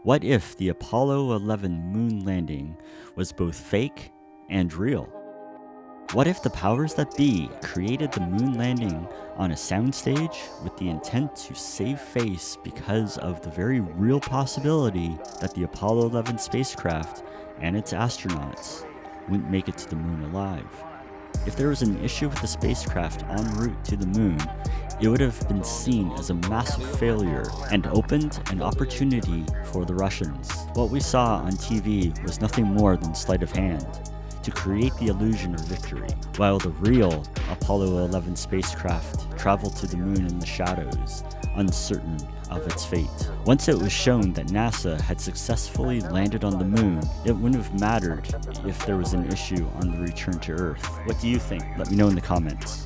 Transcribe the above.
What if the Apollo 11 moon landing was both fake and real? What if the powers that be created the moon landing on a soundstage with the intent to save face because of the very real possibility that the Apollo 11 spacecraft and its astronauts wouldn't make it to the moon alive? If there was an issue with the spacecraft en route to the moon, it would have been seen as a massive failure and opened an opportunity for the Russians. What we saw on TV was nothing more than sleight of hand to create the illusion of victory, while the real Apollo 11 spacecraft traveled to the moon in the shadows, uncertain of its fate. Once it was shown that NASA had successfully landed on the moon, it wouldn't have mattered if there was an issue on the return to Earth. What do you think? Let me know in the comments.